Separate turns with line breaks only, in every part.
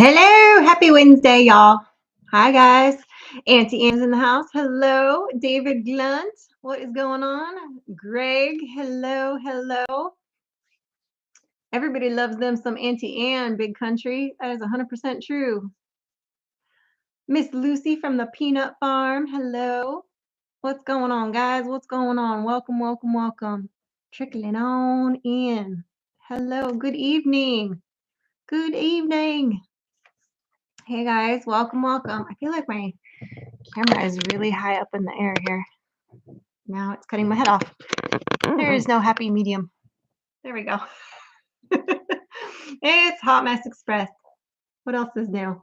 Hello, happy Wednesday, y'all. Hi, guys. Auntie Anne's in the house. Hello, David Glunt. What is going on? Greg, hello. Everybody loves them some Auntie Anne, big country. That is 100% true. Miss Lucy from the Peanut Farm. Hello. What's going on, guys? What's going on? Welcome. Trickling on in. Hello, good evening. Good evening. Hey, guys. Welcome. I feel like my camera is really high up in the air here. Now it's cutting my head off. There is no happy medium. There we go. It's Hot Mess Express. What else is new?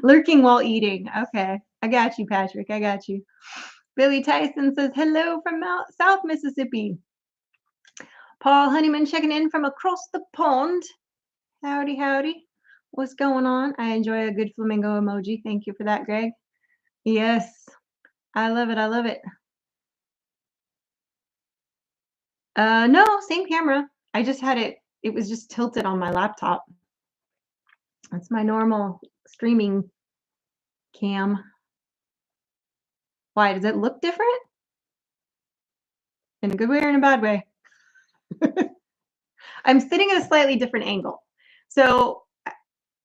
Lurking while eating. Okay. I got you, Patrick. I got you. Billy Tyson says hello from South Mississippi. Paul Honeyman checking in from across the pond. Howdy. What's going on? I enjoy a good flamingo emoji. Thank you for that, Greg. Yes. I love it. No, same camera. I just had it was just tilted on my laptop. That's my normal streaming cam. Why, does it look different? In a good way or in a bad way? I'm sitting at a slightly different angle. So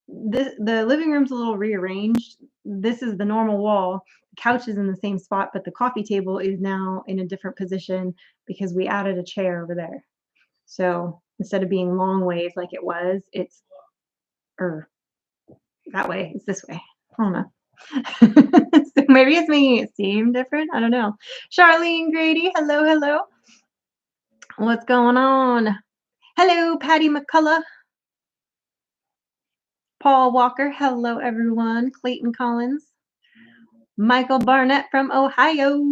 the living room's a little rearranged. This is the normal wall. The couch is in the same spot, but the coffee table is now in a different position because we added a chair over there. So instead of being long ways like it was, it's that way. It's this way. I don't know. So maybe it's making it seem different. I don't know. Charlene Grady, hello. What's going on? Hello, Patty McCullough. Paul Walker, hello everyone. Clayton Collins. Michael Barnett from Ohio.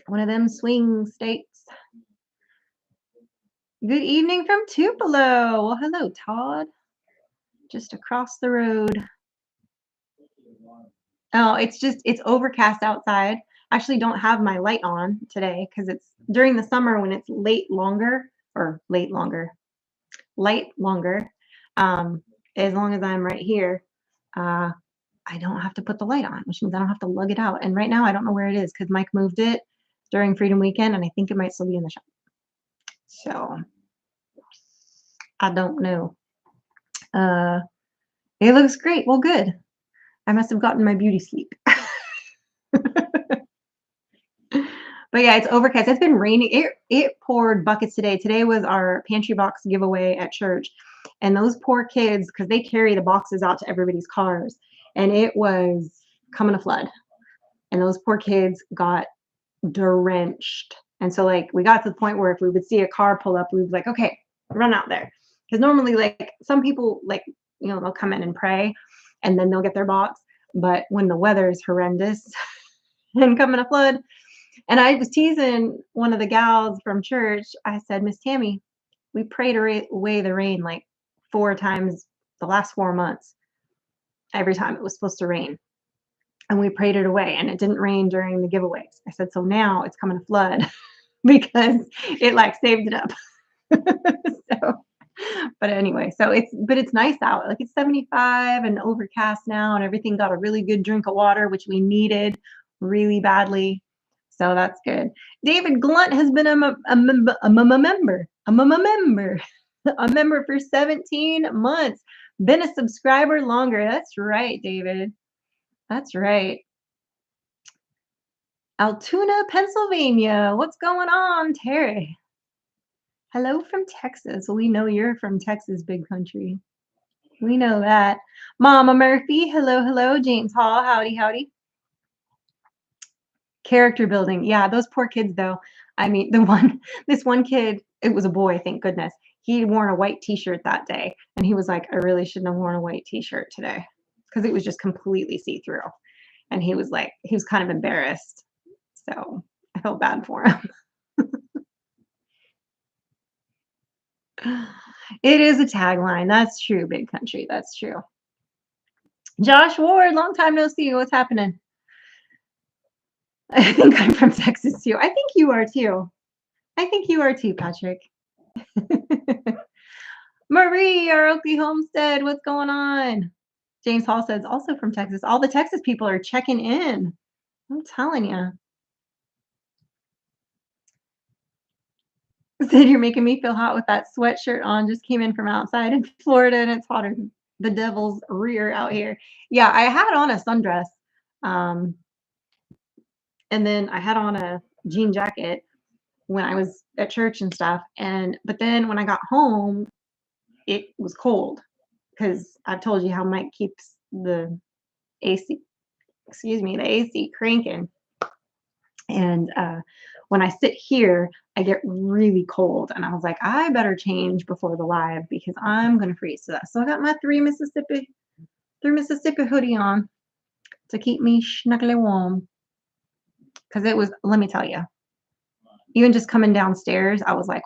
One of them swing states. Good evening from Tupelo. Well, hello, Todd. Just across the road. Oh, it's overcast outside. I actually don't have my light on today because it's during the summer when it's light longer. As long as I'm right here, I don't have to put the light on, which means I don't have to lug it out. And right now I don't know where it is because Mike moved it during Freedom Weekend and I think it might still be in the shop. So I don't know. It looks great. Well, good. I must have gotten my beauty sleep. But yeah, it's overcast. It's been raining. It poured buckets today. Today was our pantry box giveaway at church. And those poor kids, because they carry the boxes out to everybody's cars, and it was coming to flood. And those poor kids got drenched. And so like we got to the point where if we would see a car pull up, we would be like, okay, run out there. Because normally like some people like, they'll come in and pray and then they'll get their box. But when the weather is horrendous and coming to flood, and I was teasing one of the gals from church. I said, Miss Tammy, we prayed away the rain like 4 times the last 4 months. Every time it was supposed to rain. And we prayed it away and it didn't rain during the giveaways. I said, so now it's coming to flood because it like saved it up. But anyway, it's nice out. Like it's 75 and overcast now and everything got a really good drink of water, which we needed really badly. So that's good. David Glunt has been a member for 17 months. Been a subscriber longer. That's right, David. That's right. Altoona, Pennsylvania. What's going on, Terry? Hello from Texas. We know you're from Texas, big country. We know that. Mama Murphy. Hello. James Hall. Howdy. Character building. Yeah, those poor kids though. I mean, this one kid, it was a boy, thank goodness. He wore a white t-shirt that day and he was like, I really shouldn't have worn a white t-shirt today because it was just completely see-through. And he was kind of embarrassed. So I felt bad for him. It is a tagline. That's true, big country. That's true. Josh Ward, long time no see. What's happening? I think I'm from Texas too. I think you are too. Patrick. Marie, our Oakley Homestead, what's going on? James Hall says, also from Texas. All the Texas people are checking in. I'm telling you. Said you're making me feel hot with that sweatshirt on. Just came in from outside in Florida and it's hotter than the devil's rear out here. Yeah, I had on a sundress. Um, and then I had on a jean jacket when I was at church and stuff. And but then when I got home, it was cold because I've told you how Mike keeps the AC, excuse me, the AC cranking. And when I sit here, I get really cold. And I was like, I better change before the live because I'm gonna freeze to death. So I got my three Mississippi hoodie on to keep me snuggly warm. Cause it was, let me tell you, even just coming downstairs, I was like,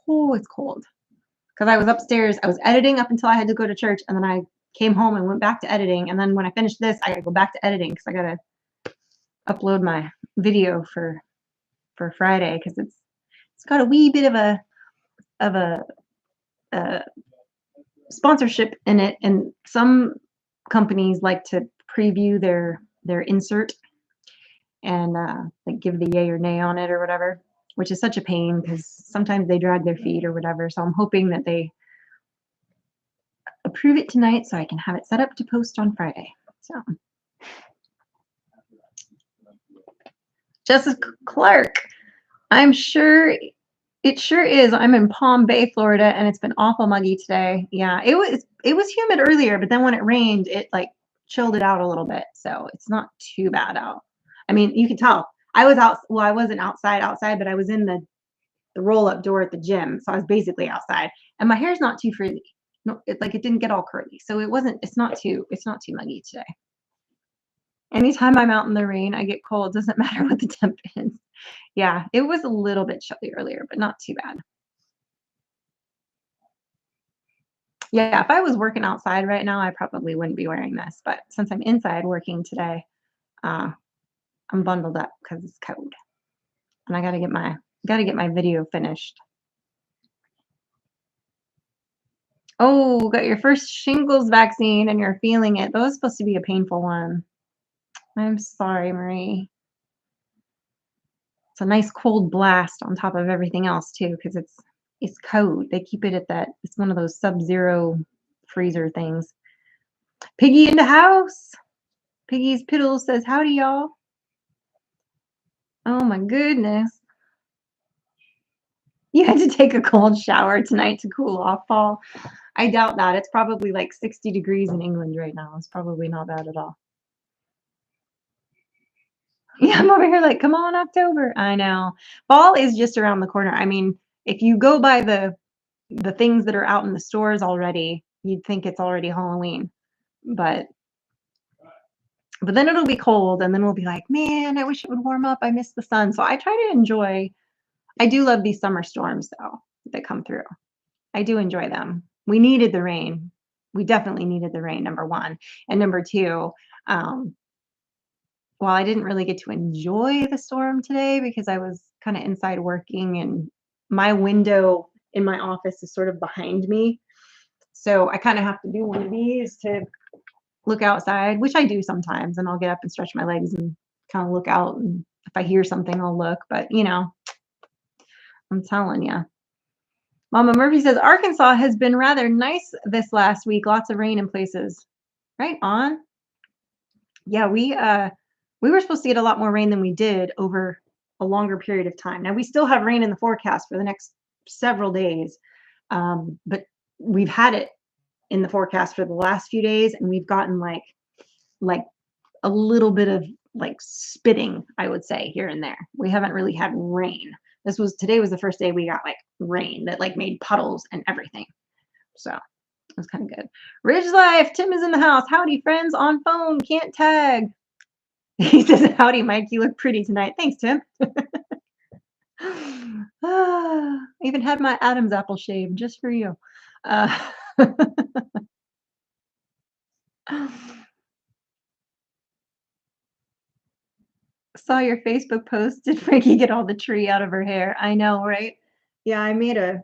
oh, it's cold. Cause I was upstairs, I was editing up until I had to go to church, and then I came home and went back to editing. And then when I finished this, I gotta go back to editing because I gotta upload my video for Friday because it's got a wee bit of a uh, sponsorship in it, and some companies like to preview their insert and like give the yay or nay on it or whatever, which is such a pain because sometimes they drag their feet or whatever. So I'm hoping that they approve it tonight so I can have it set up to post on Friday. So Justice Clark, I'm sure it sure is. I'm in Palm Bay, Florida, and it's been awful muggy today. Yeah, it was humid earlier, but then when it rained, it like chilled it out a little bit. So it's not too bad out. I mean, you can tell. I was out, well, I wasn't outside, but I was in the roll-up door at the gym. So I was basically outside. And my hair's not too frizzy. No, it didn't get all curly. So it's not too muggy today. Anytime I'm out in the rain, I get cold. Doesn't matter what the temp is. Yeah, it was a little bit chilly earlier, but not too bad. Yeah, if I was working outside right now, I probably wouldn't be wearing this. But since I'm inside working today, uh, I'm bundled up because it's cold, and I gotta get my video finished. Oh, got your first shingles vaccine and you're feeling it. That was supposed to be a painful one. I'm sorry, Marie. It's a nice cold blast on top of everything else too, because it's cold. They keep it at that. It's one of those sub-zero freezer things. Piggy in the house. Piggy's Piddle says, howdy, y'all. Oh my goodness. You had to take a cold shower tonight to cool off, Paul. I doubt that. It's probably like 60 degrees in England right now. It's probably not bad at all. Yeah, I'm over here like, come on, October. I know. Fall is just around the corner. I mean, if you go by the things that are out in the stores already, you'd think it's already Halloween. But then it'll be cold and then we'll be like, man, I wish it would warm up. I miss the sun. So I try to enjoy. I do love these summer storms though that come through. I do enjoy them. We needed the rain. We definitely needed the rain, number one. And number two, um, while I didn't really get to enjoy the storm today because I was kind of inside working and my window in my office is sort of behind me. So I kind of have to do one of these to look outside, which I do sometimes. And I'll get up and stretch my legs and kind of look out. And if I hear something, I'll look. But, I'm telling you. Mama Murphy says Arkansas has been rather nice this last week. Lots of rain in places. Right on. Yeah, we were supposed to get a lot more rain than we did over a longer period of time. Now we still have rain in the forecast for the next several days, but we've had it in the forecast for the last few days, and we've gotten like a little bit of like spitting, I would say, here and there. We haven't really had rain. Today was the first day we got like rain that like made puddles and everything. So it was kind of good. Ridge Life, Tim is in the house. Howdy, friends on phone, can't tag. He says, howdy, Mike. You look pretty tonight. Thanks, Tim. I even had my Adam's apple shaved just for you. Uh, saw your Facebook post. Did Frankie get all the tree out of her hair? I know, right? Yeah, I made a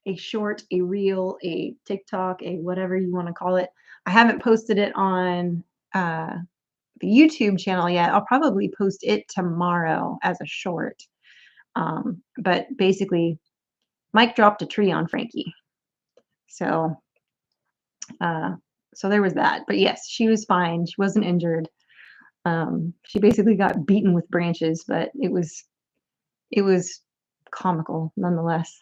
a short, a reel, a TikTok, a whatever you want to call it. I haven't posted it on uh, the YouTube channel yet. I'll probably post it tomorrow as a short. But basically, Mike dropped a tree on Frankie. So, uh, so there was that. But yes, she was fine. She wasn't injured. She basically got beaten with branches, but it was comical nonetheless.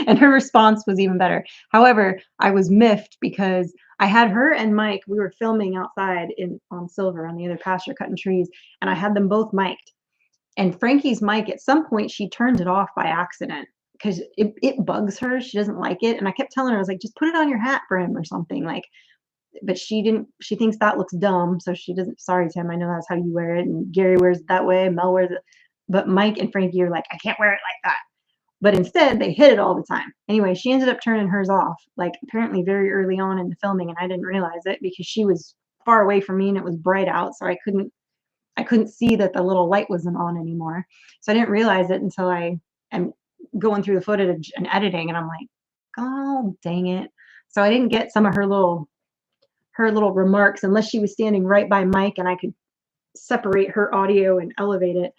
And her response was even better. However, I was miffed because I had her and Mike, we were filming outside in on Silver on the other pasture cutting trees, and I had them both mic'd. And Frankie's mic, at some point, she turned it off by accident because it bugs her. She doesn't like it. And I kept telling her, I was like, just put it on your hat for him or something. Like, but she didn't, she thinks that looks dumb. So she doesn't, sorry, Tim, I know that's how you wear it. And Gary wears it that way, and Mel wears it. But Mike and Frankie are like, I can't wear it like that. But instead, they hit it all the time. Anyway, she ended up turning hers off, like apparently very early on in the filming, and I didn't realize it because she was far away from me and it was bright out, so I couldn't see that the little light wasn't on anymore. So I didn't realize it until I am going through the footage and editing, and I'm like, oh dang it. So I didn't get some of her little remarks unless she was standing right by Mike and I could separate her audio and elevate it.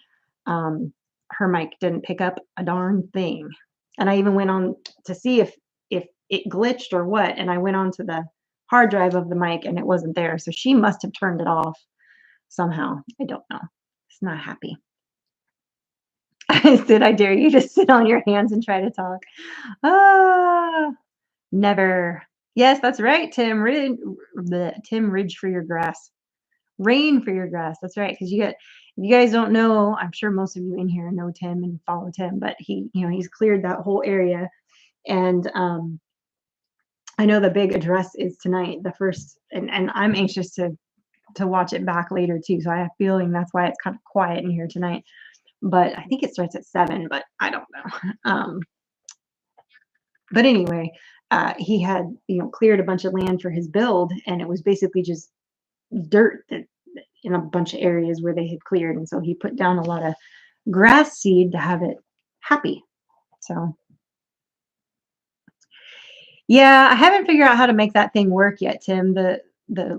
Um, her mic didn't pick up a darn thing. And I even went on to see if it glitched or what, and I went on to the hard drive of the mic and it wasn't there. So she must have turned it off somehow. I don't know. It's not happy. I said, I dare you to sit on your hands and try to talk. Ah, never. Yes, that's right, Tim. Tim Ridge for your grass. Rain for your grass. That's right. Because if you guys don't know, I'm sure most of you in here know Tim and follow Tim, but he's cleared that whole area. And I know the big address is tonight, the first, and I'm anxious to watch it back later too. So I have a feeling that's why it's kind of quiet in here tonight. But I think it starts at 7, but I don't know. But anyway, he had cleared a bunch of land for his build, and it was basically just dirt in a bunch of areas where they had cleared, and so he put down a lot of grass seed to have it happy. So yeah, I haven't figured out how to make that thing work yet, Tim. The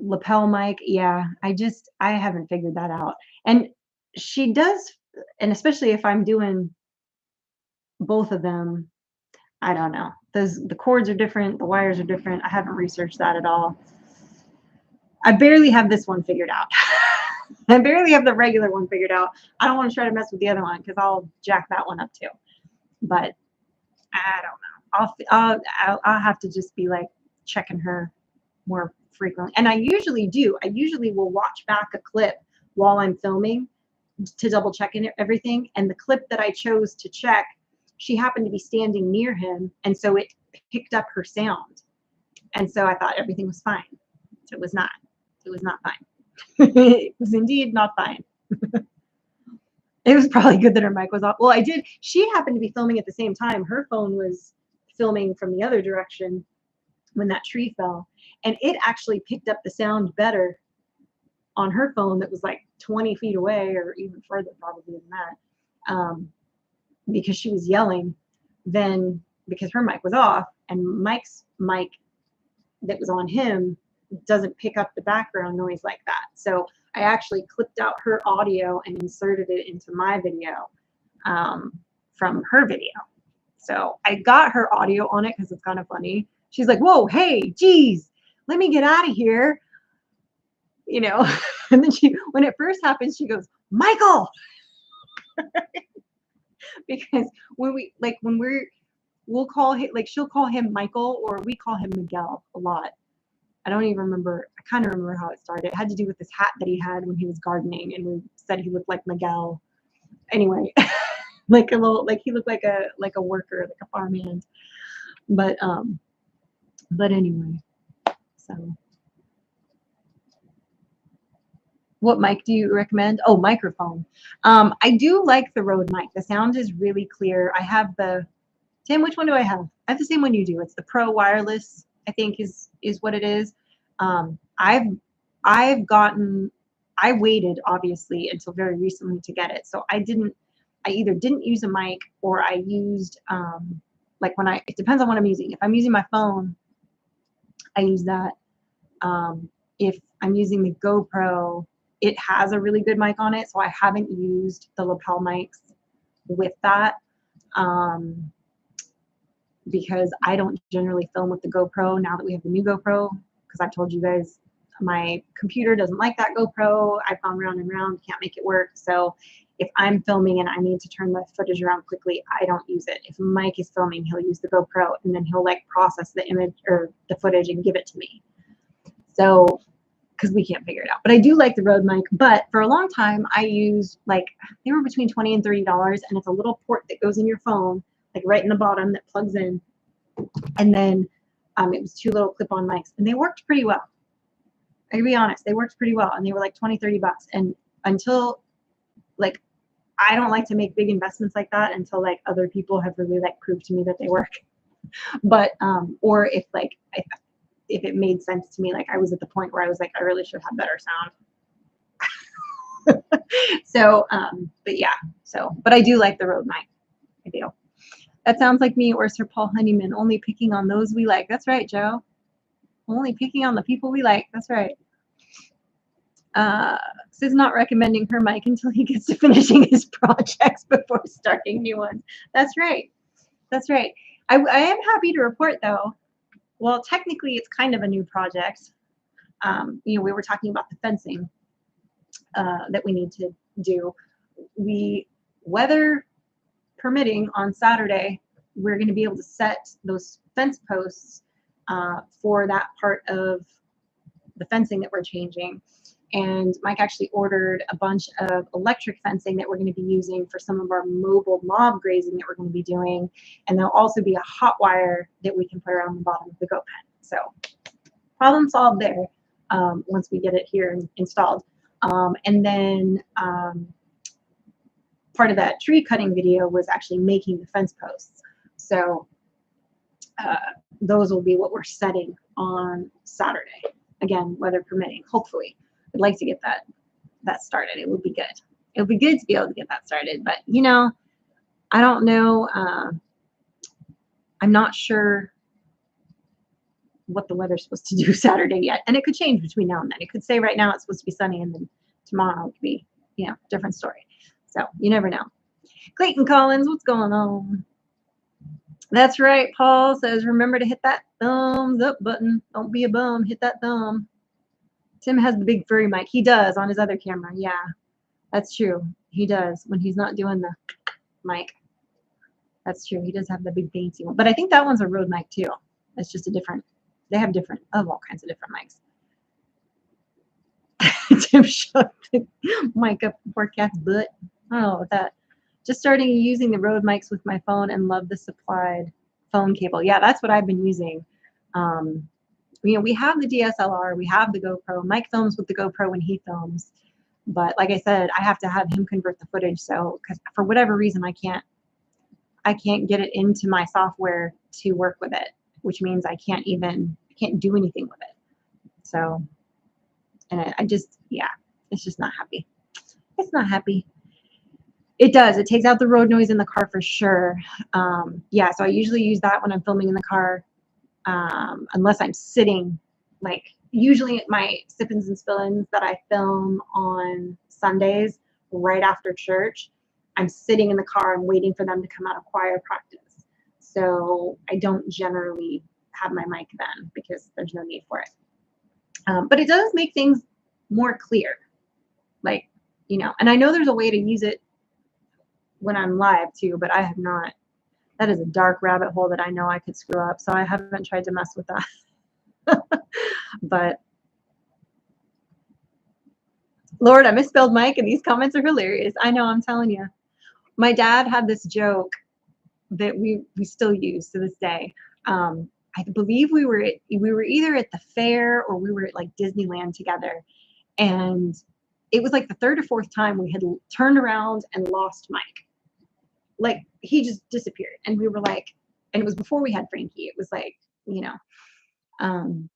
lapel mic, yeah, I haven't figured that out. And she does, and especially if I'm doing both of them, I don't know. The cords are different, the wires are different. I haven't researched that at all. I barely have this one figured out. I barely have the regular one figured out. I don't want to try to mess with the other one because I'll jack that one up too. But I don't know. I'll have to just be like checking her more frequently. And I usually do. I usually will watch back a clip while I'm filming to double check everything. And the clip that I chose to check, she happened to be standing near him, and so it picked up her sound. And so I thought everything was fine. It was not. It was not fine. It was indeed not fine. It was probably good that her mic was off. Well, she happened to be filming at the same time. Her phone was filming from the other direction when that tree fell. And it actually picked up the sound better on her phone that was like 20 feet away, or even further probably than that, because she was yelling, then because her mic was off, and Mike's mic that was on him doesn't pick up the background noise like that. So I actually clipped out her audio and inserted it into my video from her video. So I got her audio on it because it's kind of funny. She's like, whoa, hey, geez, let me get out of here. And then when it first happened, she goes, Michael. Because we'll call him, like she'll call him Michael, or we call him Miguel a lot. I don't even remember. I kind of remember how it started. It had to do with this hat that he had when he was gardening, and we said he looked like Miguel. Anyway, like he looked like a worker, like a farmhand. But anyway, so what mic do you recommend? Oh, microphone. I do like the Rode mic. The sound is really clear. I have Tim, which one do I have? I have the same one you do. It's the Pro Wireless, I think is what it is. I waited obviously until very recently to get it. So I either didn't use a mic, or I used Like when it depends on what I'm using. If I'm using my phone, I use that. Um, if I'm using the GoPro, it has a really good mic on it, so I haven't used the lapel mics with that. Um, because I don't generally film with the GoPro now that we have the new GoPro, because I've told you guys my computer doesn't like that GoPro. I've gone round and round, can't make it work. So if I'm filming and I need to turn the footage around quickly, I don't use it. If Mike is filming, he'll use the GoPro and then he'll like process the image or the footage and give it to me. So because we can't figure it out. But I do like the Rode mic. But for a long time, I used like they were between $20 and $30, and it's a little port that goes in your phone, like right in the bottom that plugs in. And then it was two little clip-on mics, and they worked pretty well. I can be honest, they worked pretty well, and they were like 20, $30. And until like I don't like to make big investments like that until like other people have really like proved to me that they work. But or if like if it made sense to me, like I was at the point where I was like, I really should have better sound. So, but yeah, but I do like the Rode mic. I do. That sounds like me or Sir Paul Honeyman, only picking on those we like. That's right, Joe. Only picking on the people we like. That's right. Sis not recommending her mic until he gets to finishing his projects before starting new ones. That's right. That's right. I am happy to report, though, well, technically it's kind of a new project. We were talking about the fencing that we need to do. Weather permitting, on Saturday, we're going to be able to set those fence posts for that part of the fencing that we're changing. And Mike actually ordered a bunch of electric fencing that we're going to be using for some of our mobile mob grazing that we're going to be doing. And there'll also be a hot wire that we can put around the bottom of the goat pen. So problem solved there once we get it here installed. And then part of that tree cutting video was actually making the fence posts. So those will be what we're setting on Saturday. Again, weather permitting, hopefully. I'd like to get that started. It would be good. It would be good to be able to get that started. But, I don't know. I'm not sure what the weather's supposed to do Saturday yet. And it could change between now and then. It could say right now it's supposed to be sunny, and then tomorrow it could be, different story. So you never know. Clayton Collins, what's going on? That's right. Paul says, remember to hit that thumbs up button. Don't be a bum. Hit that thumb. Tim has the big furry mic. He does on his other camera. Yeah, that's true. He does when he's not doing the mic. That's true. He does have the big fancy one. But I think that one's a Rode mic too. It's just they have all kinds of different mics. Tim shoved the mic up the poor cat's butt. I don't know about that. Just starting using the Rode mics with my phone and love the supplied phone cable. Yeah, that's what I've been using. We have the DSLR, we have the GoPro. Mike films with the GoPro when he films, but like I said, I have to have him convert the footage. So, because for whatever reason, I can't get it into my software to work with it, which means I can't do anything with it. So, and I just, it's just not happy. It's not happy. It does. It takes out the road noise in the car for sure. So I usually use that when I'm filming in the car. Unless I'm sitting, like usually my sip-ins and spill-ins that I film on Sundays right after church, I'm sitting in the car and waiting for them to come out of choir practice. So I don't generally have my mic then because there's no need for it. But it does make things more clear. Like, and I know there's a way to use it when I'm live too, but I have not. That is a dark rabbit hole that I know I could screw up, so I haven't tried to mess with that. But Lord, I misspelled Mike, and these comments are hilarious. I know, I'm telling you. My dad had this joke that we still use to this day. I believe we were either at the fair or we were at like Disneyland together, and it was like the third or fourth time we had turned around and lost Mike. Like he just disappeared, and we were like, and it was before we had Frankie. It was like, and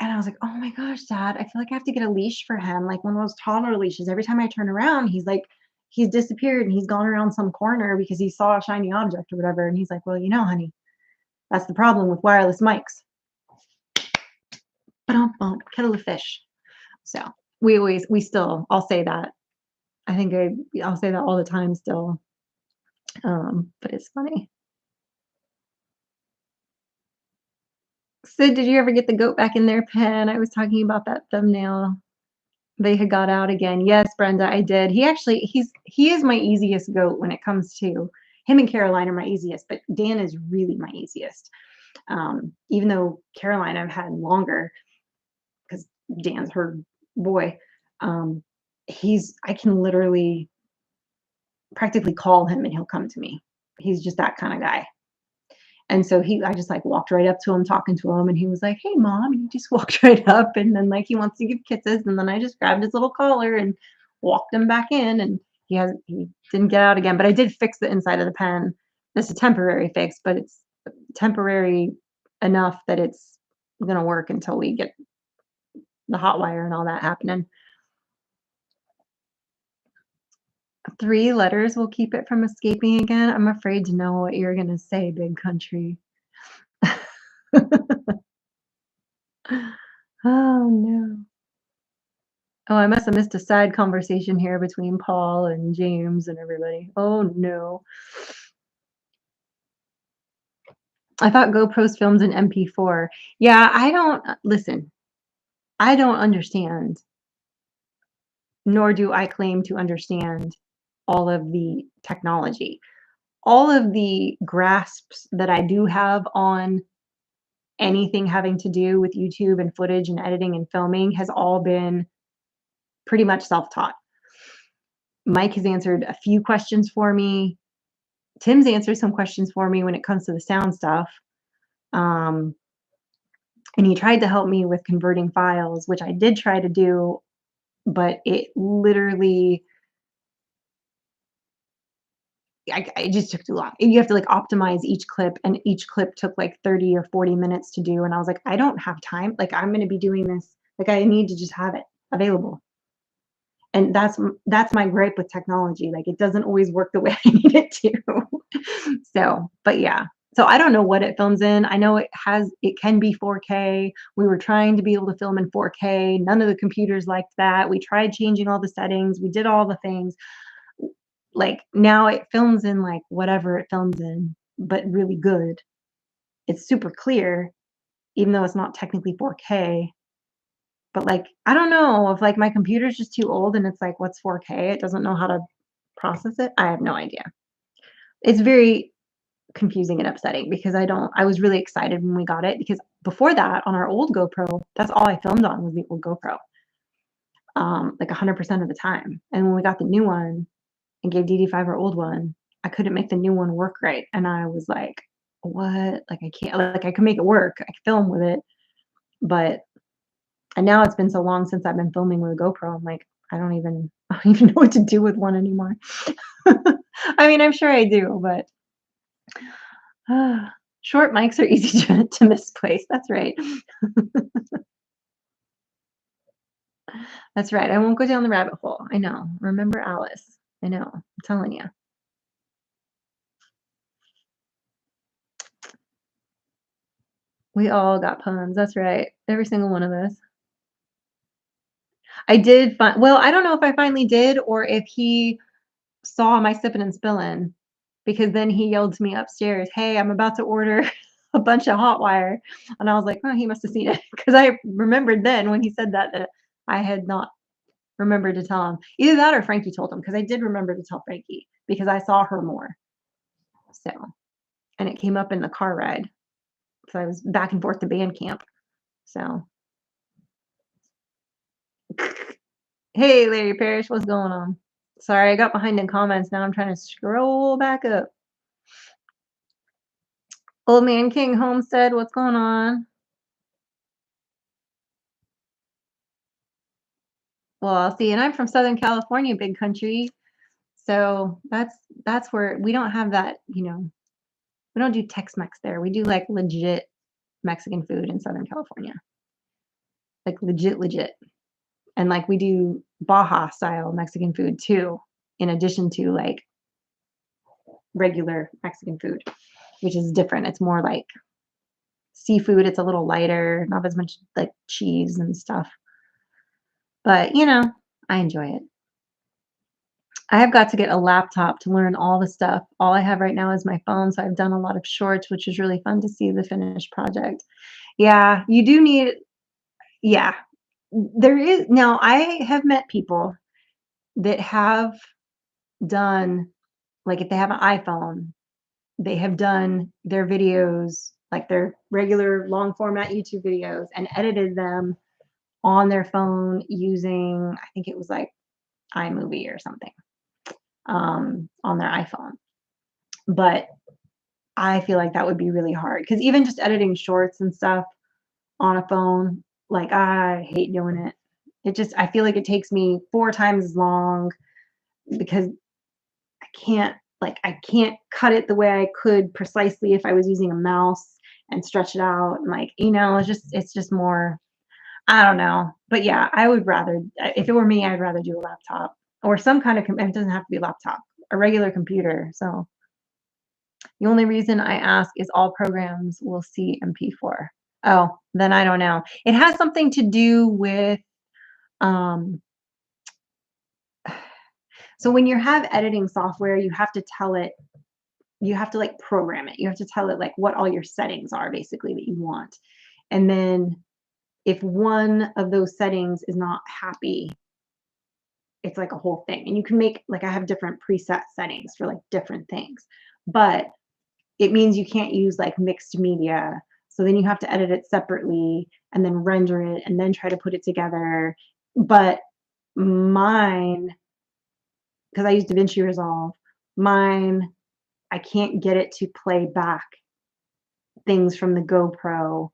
I was like, oh my gosh, Dad, I feel like I have to get a leash for him, like one of those toddler leashes. Every time I turn around, he's like he's disappeared and he's gone around some corner because he saw a shiny object or whatever. And he's like, well, honey, that's the problem with wireless mics. Bump, kettle of fish. So I'll say that. I think I'll say that all the time still. But it's funny. So did you ever get the goat back in their pen? I was talking about that thumbnail. They had got out again. Yes, Brenda, I did. He is my easiest goat when it comes to him, and Caroline are my easiest, but Dan is really my easiest. Even though Caroline I've had longer because Dan's her boy. Um, I can literally practically call him and he'll come to me. He's just that kind of guy. And so I just like walked right up to him, talking to him, and he was like, "Hey, mom," and he just walked right up, and then like he wants to give kisses, and then I just grabbed his little collar and walked him back in, and he didn't get out again. But I did fix the inside of the pen. This is a temporary fix, but it's temporary enough that it's gonna work until we get the hot wire and all that happening. 3 letters will keep it from escaping again. I'm afraid to know what you're gonna say, big country. Oh, no. Oh, I must have missed a side conversation here between Paul and James and everybody. Oh, no. I thought GoPros filmed in MP4. Yeah, I don't listen, I don't understand, nor do I claim to understand all of the technology. All of the grasps that I do have on anything having to do with YouTube and footage and editing and filming has all been pretty much self-taught. Mike has answered a few questions for me. Tim's answered some questions for me when it comes to the sound stuff. Um, and he tried to help me with converting files, which I did try to do, but it literally, it just took too long. You have to like optimize each clip, and each clip took like 30 or 40 minutes to do. And I was like, I don't have time. Like, I'm going to be doing this. Like, I need to just have it available. And that's my gripe with technology. Like, it doesn't always work the way I need it to. So, but yeah. So I don't know what it films in. I know it can be 4K. We were trying to be able to film in 4K. None of the computers liked that. We tried changing all the settings. We did all the things. Like, now it films in like whatever it films in, but really good. It's super clear, even though it's not technically 4K. But like, I don't know if like my computer's just too old and it's like, what's 4K? It doesn't know how to process it. I have no idea. It's very confusing and upsetting because I was really excited when we got it, because before that on our old GoPro, that's all I filmed on was the old GoPro. Like 100% of the time. And when we got the new one and gave DD5 our old one, I couldn't make the new one work right. And I was like, what? Like, I can't, like, I can make it work. I can film with it. And now it's been so long since I've been filming with a GoPro. I'm like, I don't even know what to do with one anymore. I mean, I'm sure I do, but short mics are easy to misplace. That's right. That's right. I won't go down the rabbit hole. I know. Remember Alice. I know. I'm telling you. We all got puns. That's right. Every single one of us. I did find, well, I don't know if I finally did or if he saw my sipping and spilling, because then he yelled to me upstairs, "Hey, I'm about to order a bunch of hot wire." And I was like, "Oh, he must have seen it." Because I remembered then when he said that I had not remembered to tell him. Either that or Frankie told him, because I did remember to tell Frankie because I saw her more. So, and it came up in the car ride. So I was back and forth to band camp. So, hey, Larry Parrish, what's going on? Sorry, I got behind in comments. Now I'm trying to scroll back up. Old Man King Homestead, what's going on? Well, see, and I'm from Southern California, big country. So that's where we don't have that, we don't do Tex-Mex there. We do like legit Mexican food in Southern California. Like legit. And like we do Baja style Mexican food too in addition to like regular Mexican food, which is different. It's more like seafood. It's a little lighter, not as much like cheese and stuff. But I enjoy it. I have got to get a laptop to learn all the stuff. All I have right now is my phone, so I've done a lot of shorts, which is really fun to see the finished project. Yeah, you do need, yeah. There is, now I have met people that have done, like if they have an iPhone, they have done their videos, like their regular long format YouTube videos, and edited them on their phone using, I think it was like iMovie or something, on their iPhone. But I feel like that would be really hard because even just editing shorts and stuff on a phone, like I hate doing it. It just, I feel like it takes me 4 times as long because I can't cut it the way I could precisely if I was using a mouse and stretch it out and like, it's just more, I don't know. But yeah, I would rather, if it were me, I'd rather do a laptop or some kind of, it doesn't have to be a laptop, a regular computer. So the only reason I ask is all programs will see MP4. Oh, then I don't know. It has something to do with, um, so when you have editing software, you have to tell it, you have to like program it. You have to tell it like what all your settings are basically that you want. And then if one of those settings is not happy, it's like a whole thing. And you can make, like, I have different preset settings for like different things, but it means you can't use like mixed media. So then you have to edit it separately and then render it and then try to put it together. But mine, because I use DaVinci Resolve, mine, I can't get it to play back things from the GoPro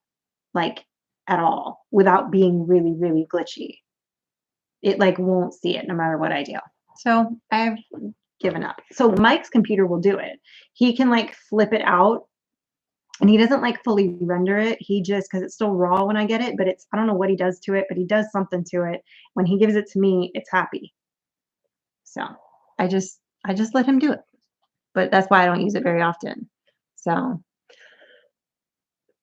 like at all without being really, really glitchy. It like won't see it no matter what I do. So I've given up. So Mike's computer will do it. He can like flip it out and he doesn't like fully render it. He just, because it's still raw when I get it, but it's, I don't know what he does to it, but he does something to it. When he gives it to me, it's happy. So I just let him do it. But that's why I don't use it very often. So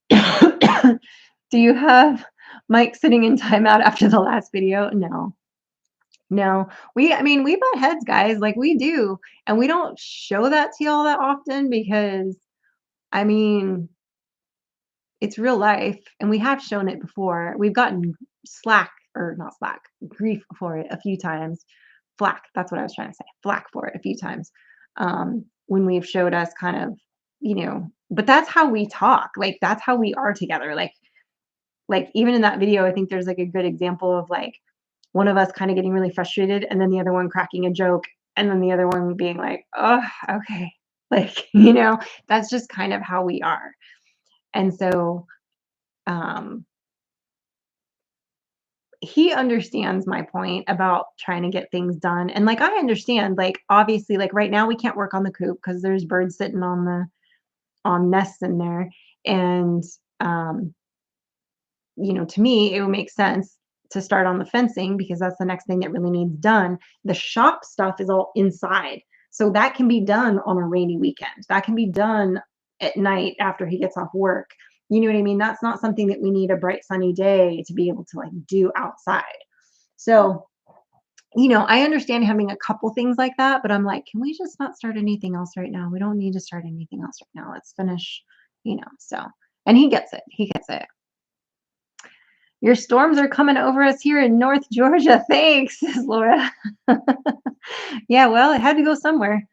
do you have Mike sitting in timeout after the last video? No. No. I mean, we butt heads, guys, like we do. And we don't show that to y'all that often because I mean, it's real life and we have shown it before. We've gotten slack or not slack, grief for it a few times. Flack, that's what I was trying to say. Flack for it a few times. When we've showed us kind of, but that's how we talk. Like that's how we are together. Like even in that video, I think there's like a good example of like one of us kind of getting really frustrated and then the other one cracking a joke and then the other one being like, oh, okay. Like, that's just kind of how we are. And so um, he understands my point about trying to get things done. And like, I understand, like, obviously, like right now we can't work on the coop because there's birds sitting on nests in there. And, um, to me, it would make sense to start on the fencing because that's the next thing that really needs done. The shop stuff is all inside. So that can be done on a rainy weekend. That can be done at night after he gets off work. You know what I mean? That's not something that we need a bright sunny day to be able to like do outside. So, I understand having a couple things like that, but I'm like, can we just not start anything else right now? We don't need to start anything else right now. Let's finish, so, and he gets it. He gets it. Your storms are coming over us here in North Georgia. Thanks, says Laura. Yeah, well, it had to go somewhere.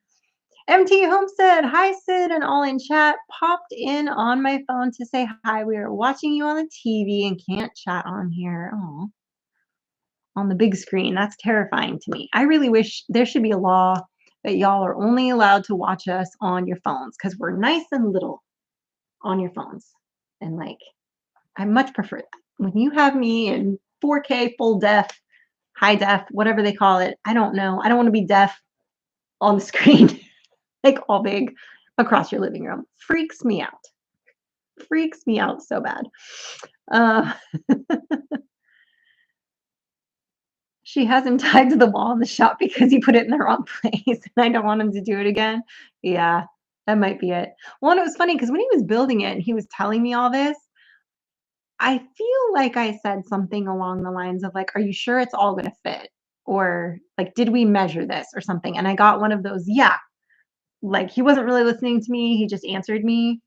MT Homestead, hi Sid and all in chat. Popped in on my phone to say hi. We are watching you on the TV and can't chat on here. Oh, on the big screen. That's terrifying to me. I really wish there should be a law that y'all are only allowed to watch us on your phones because we're nice and little on your phones. And like, I much prefer that. When you have me in 4K, full def, high def, whatever they call it, I don't know. I don't want to be deaf on the screen, like all big across your living room. Freaks me out. Freaks me out so bad. Uh, She has him tied to the wall in the shop because he put it in the wrong place, and I don't want him to do it again. Yeah, that might be it. Well, and it was funny because when he was building it and he was telling me all this, I feel like I said something along the lines of like, "Are you sure it's all gonna fit?" Or like, "Did we measure this?" or something, and I got one of those, "Yeah." Like, he wasn't really listening to me, he just answered me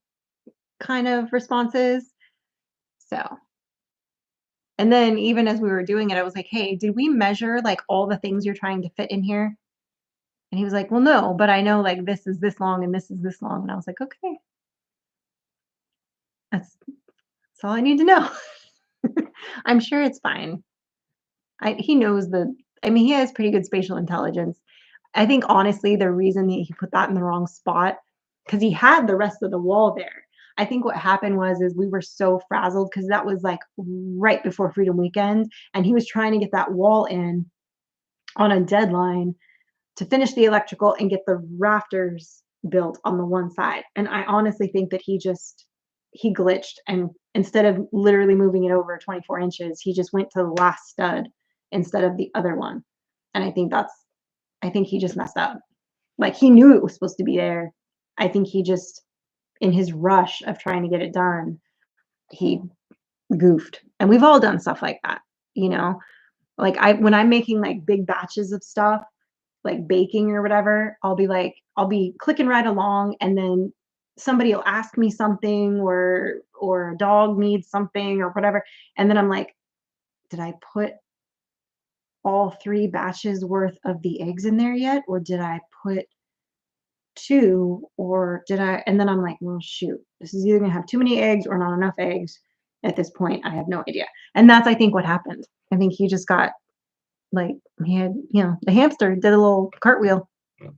kind of responses. So, and then even as we were doing it, I was like, "Hey, did we measure, like, all the things you're trying to fit in here?" And he was like, "Well, no, but I know, like, this is this long and this is this long." And I was like, "Okay, that's all I need to know." I'm sure it's fine. He knows I mean, he has pretty good spatial intelligence. I think honestly, the reason that he put that in the wrong spot, because he had the rest of the wall there. I think what happened was is we were so frazzled because that was, like, right before Freedom Weekend, and he was trying to get that wall in on a deadline to finish the electrical and get the rafters built on the one side. And I honestly think that he glitched, and instead of literally moving it over 24 inches, he just went to the last stud instead of the other one. And I think he just messed up. Like, he knew it was supposed to be there. I think he just, in his rush of trying to get it done, he goofed. And we've all done stuff like that, you know? Like, when I'm making, like, big batches of stuff, like baking or whatever, I'll be clicking right along, and then somebody will ask me something, or a dog needs something or whatever, and then I'm like, "Did I put all 3 batches worth of the eggs in there yet, or did I put 2, or did I," and then I'm like, "Well, shoot, this is either gonna have too many eggs or not enough eggs at this point, I have no idea." And that's, I think, what happened. I think he just got, like, he had, the hamster did a little cartwheel.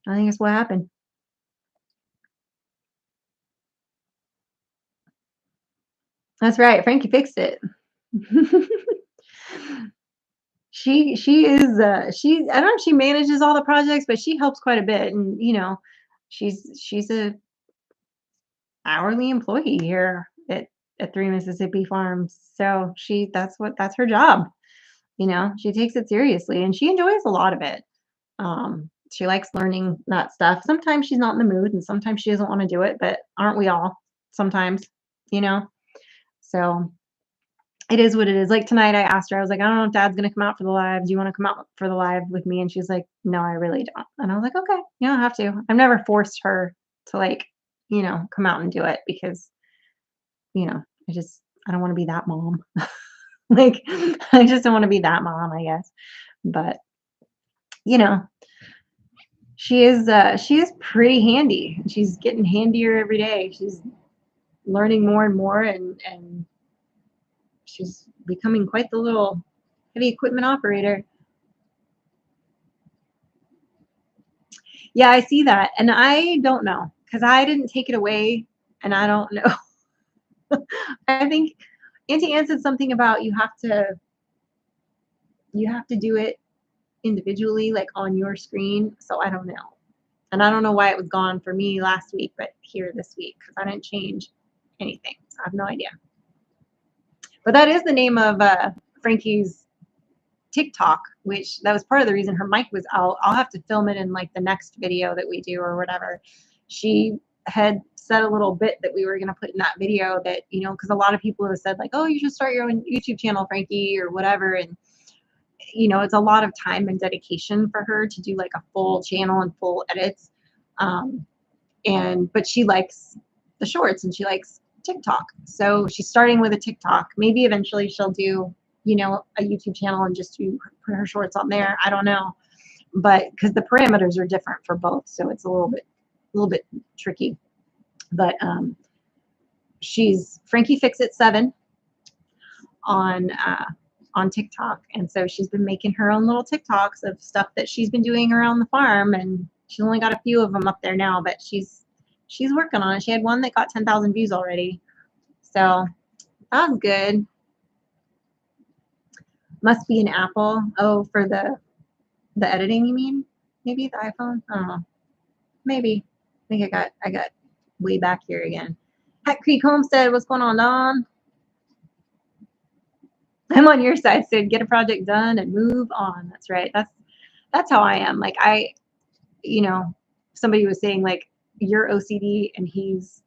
I think that's what happened. That's right, Frankie fixed it. She is, I don't know if she manages all the projects, but she helps quite a bit, and, she's a hourly employee here at 3 Mississippi Farms, so that's her job, she takes it seriously, and she enjoys a lot of it. She likes learning that stuff. Sometimes she's not in the mood, and sometimes she doesn't wanna do it, but aren't we all sometimes, you know? So it is what it is. Like tonight, I asked her, I was like, "I don't know if dad's gonna come out for the live. Do you wanna come out for the live with me?" And she's like, "No, I really don't." And I was like, "Okay, you don't have to." I've never forced her to, like, come out and do it because, you know, I don't wanna be that mom. Like, I just don't wanna be that mom, I guess. But, you know, she is pretty handy. She's getting handier every day. She's learning more and more, and she's becoming quite the little heavy equipment operator. Yeah, I see that, and I don't know because I didn't take it away, and I don't know. I think Auntie Anne said something about you have to do it individually, like, on your screen, so I don't know. And I don't know why it was gone for me last week, but here this week because I didn't change anything, so I have no idea. But that is the name of, Frankie's TikTok, which that was part of the reason her mic was out. I'll have to film it in, like, the next video that we do or whatever. She had said a little bit that we were gonna put in that video that, because a lot of people have said, like, "Oh, you should start your own YouTube channel, Frankie," or whatever, and, it's a lot of time and dedication for her to do, like, a full channel and full edits, um, but she likes the shorts and she likes TikTok. So she's starting with a TikTok. Maybe eventually she'll do, a YouTube channel and just put her shorts on there. I don't know. But because the parameters are different for both, so it's a little bit tricky. But she's Frankie Fix It 7 on on TikTok, and so she's been making her own little TikToks of stuff that she's been doing around the farm, and she's only got a few of them up there now, but she's working on it. She had one that got 10,000 views already, so that was good. Must be an Apple. Oh, for the editing, you mean? Maybe the iPhone. I don't know. Maybe. I think I got way back here again. Hat Creek Homestead, what's going on, Don? I'm on your side, Sid. Get a project done and move on. That's right. That's how I am. Like you know, somebody was saying like you're OCD and he's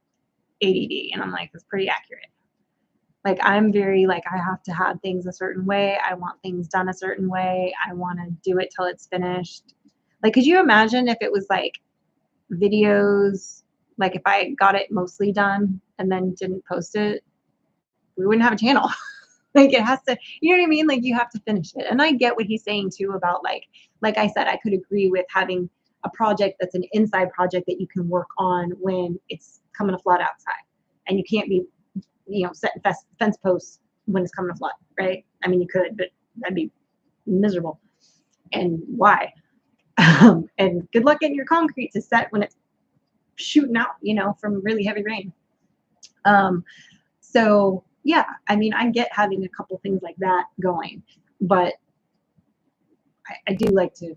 ADD, and I'm like, that's pretty accurate. Like I'm very like I have to have things a certain way. I want things done a certain way. I want to do it till it's finished. Like, could you imagine if it was like videos, like if I got it mostly done and then didn't post it, we wouldn't have a channel. Like it has to, you know what I mean? Like you have to finish it. And I get what he's saying too about like I said, I could agree with having a project that's an inside project that you can work on when it's coming to flood outside. And you can't be, setting fence posts when it's coming to flood, right? I mean, you could, but that'd be miserable. And why? And good luck getting your concrete to set when it's shooting out, from really heavy rain. So yeah, I mean, I get having a couple things like that going, but I do like to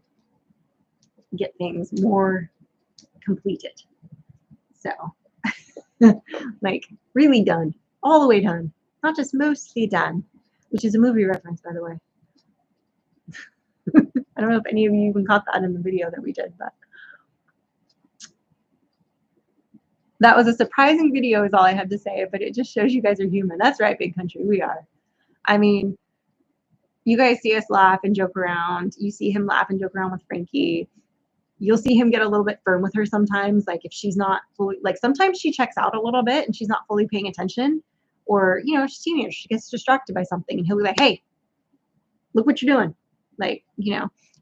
get things more completed. So like really done, all the way done, not just mostly done, which is a movie reference, by the way. I don't know if any of you even caught that in the video that we did, but that was a surprising video is all I have to say, but it just shows you guys are human. That's right, Big Country, we are. I mean, you guys see us laugh and joke around. You see him laugh and joke around with Frankie. You'll see him get a little bit firm with her sometimes, like if she's not fully, like sometimes she checks out a little bit and she's not fully paying attention, or, she's teenager, she gets distracted by something and he'll be like, hey, look what you're doing. Like,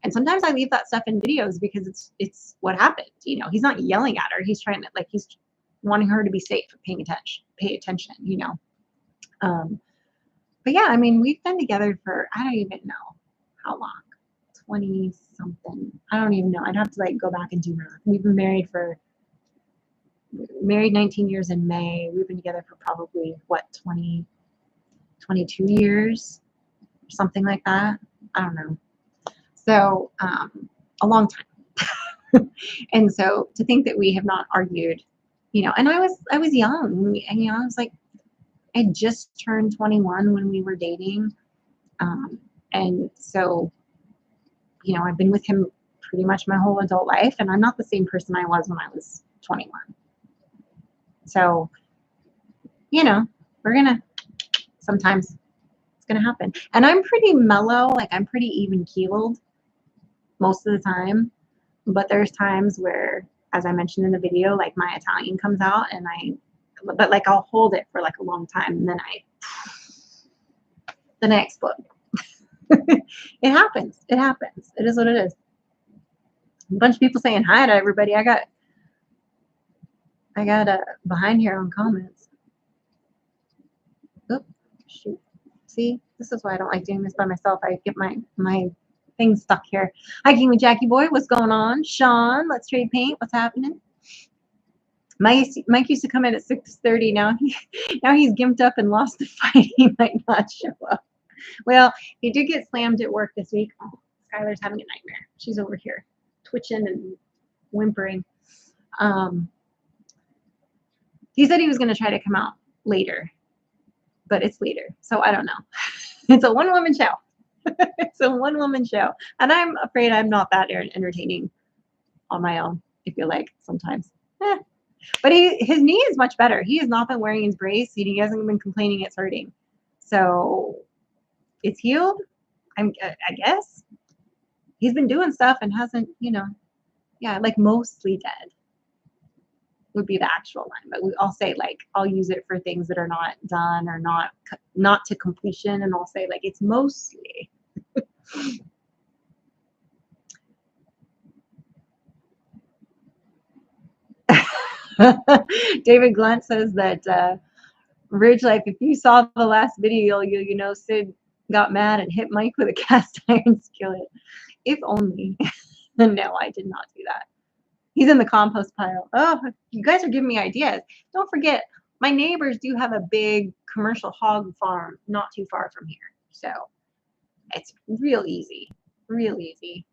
and sometimes I leave that stuff in videos because it's what happened. He's not yelling at her. He's trying to, like, he's wanting her to be safe, pay attention, But yeah, I mean, we've been together for, I don't even know how long, 20 something. I don't even know. I'd have to like go back and do math. We've been married 19 years in May. We've been together for probably 22 years, something like that. I don't know. So, a long time. And so to think that we have not argued, and I was young, and, I was like, I just turned 21 when we were dating. And so, I've been with him pretty much my whole adult life, and I'm not the same person I was when I was 21. So, sometimes it's gonna happen. And I'm pretty mellow, like I'm pretty even keeled most of the time. But there's times where, as I mentioned in the video, like my Italian comes out and but like I'll hold it for like a long time and then I explode. It happens. It happens. It is what it is. A bunch of people saying hi to everybody. I got behind here on comments. Oop, shoot. See, this is why I don't like doing this by myself. I get my thing stuck here. Hiking with Jackie Boy. What's going on? Sean, let's trade paint. What's happening? Mike used to come in at 6:30. Now he's gimped up and lost the fight. He might not show up. Well, he did get slammed at work this week. Oh, Skylar's having a nightmare. She's over here twitching and whimpering. He said he was going to try to come out later, but it's later, so I don't know. It's a one-woman show. It's a one-woman show, and I'm afraid I'm not that entertaining on my own. I feel like sometimes. But his knee is much better. He has not been wearing his brace. He hasn't been complaining it's hurting. So it's healed, I guess. He's been doing stuff and hasn't, like mostly dead would be the actual line. But I'll say like I'll use it for things that are not done or not to completion, and I'll say like it's mostly. David Glunt says that Ridge Life, if you saw the last video, you know Sid got mad and hit Mike with a cast iron skillet. If only. No, I did not do that. He's in the compost pile. Oh, you guys are giving me ideas. Don't forget, my neighbors do have a big commercial hog farm not too far from here. So it's real easy. Real easy.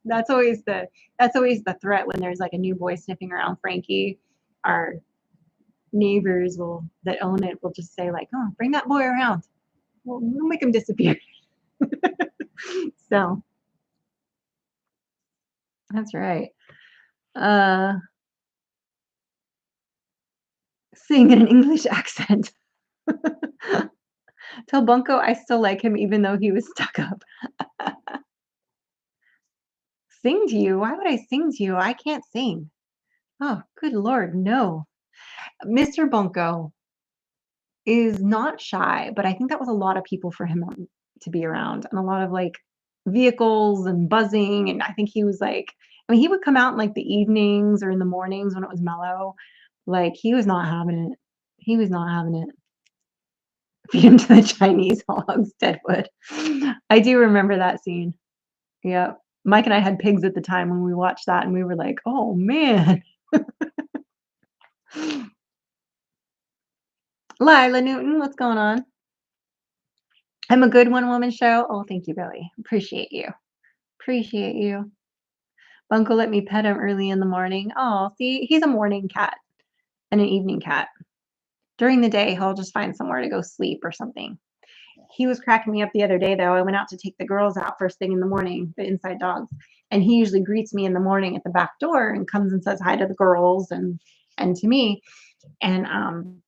That's always the threat when there's like a new boy sniffing around Frankie. neighbors that own it will just say like, "Oh, bring that boy around. We'll make him disappear." So that's right. Uh, sing in an English accent. Tell Bunko I still like him even though he was stuck up. Sing to you? Why would I sing to you? I can't sing. Oh, good Lord, no. Mr. Bunko is not shy, but I think that was a lot of people for him to be around and a lot of like vehicles and buzzing. And I think he was like, I mean, he would come out in like the evenings or in the mornings when it was mellow. Like he was not having it. He was not having it. Feed him to the Chinese hogs, Deadwood. I do remember that scene. Yeah. Mike and I had pigs at the time when we watched that, and we were like, oh man. Lila Newton, what's going on? I'm a good one woman show. Oh, thank you, Billy. Appreciate you. Appreciate you. Bunko let me pet him early in the morning. Oh, see, he's a morning cat and an evening cat. During the day, he'll just find somewhere to go sleep or something. He was cracking me up the other day, though. I went out to take the girls out first thing in the morning, the inside dogs, and he usually greets me in the morning at the back door and comes and says hi to the girls and to me. And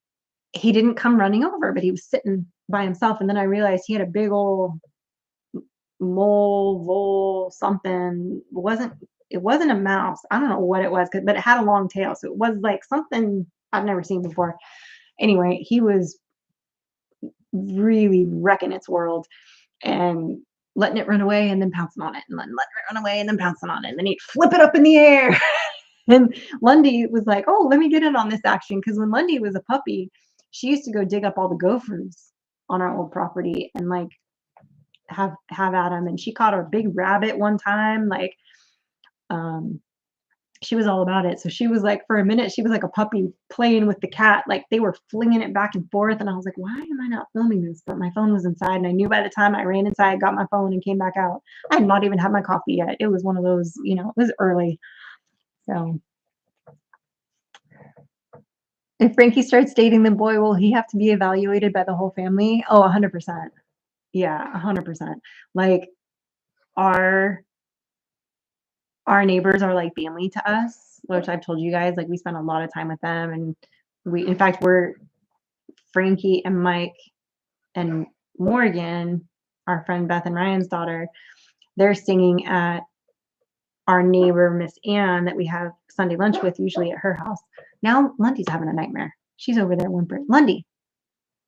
he didn't come running over, but he was sitting by himself. And then I realized he had a big old mole, vole, something. It wasn't a mouse. I don't know what it was, but it had a long tail, so it was like something I've never seen before. Anyway, he was really wrecking its world and letting it run away and then pouncing on it and then letting it run away and then pouncing on it. And then he'd flip it up in the air. And Lundy was like, oh, let me get in on this action. Because when Lundy was a puppy, she used to go dig up all the gophers on our old property and like have at them. And she caught a big rabbit one time. Like, um, she was all about it. So she was like, for a minute, she was like a puppy playing with the cat. Like they were flinging it back and forth. And I was like, why am I not filming this? But my phone was inside. And I knew by the time I ran inside, got my phone and came back out, I had not even had my coffee yet. It was one of those, it was early. So if Frankie starts dating the boy, will he have to be evaluated by the whole family? Oh, 100%. Yeah, 100%. Like our our neighbors are like family to us, which I've told you guys, like we spend a lot of time with them. And in fact, we're Frankie and Mike and Morgan, our friend Beth and Ryan's daughter, they're singing at our neighbor, Miss Ann, that we have Sunday lunch with, usually at her house. Now Lundy's having a nightmare. She's over there whimpering. Lundy,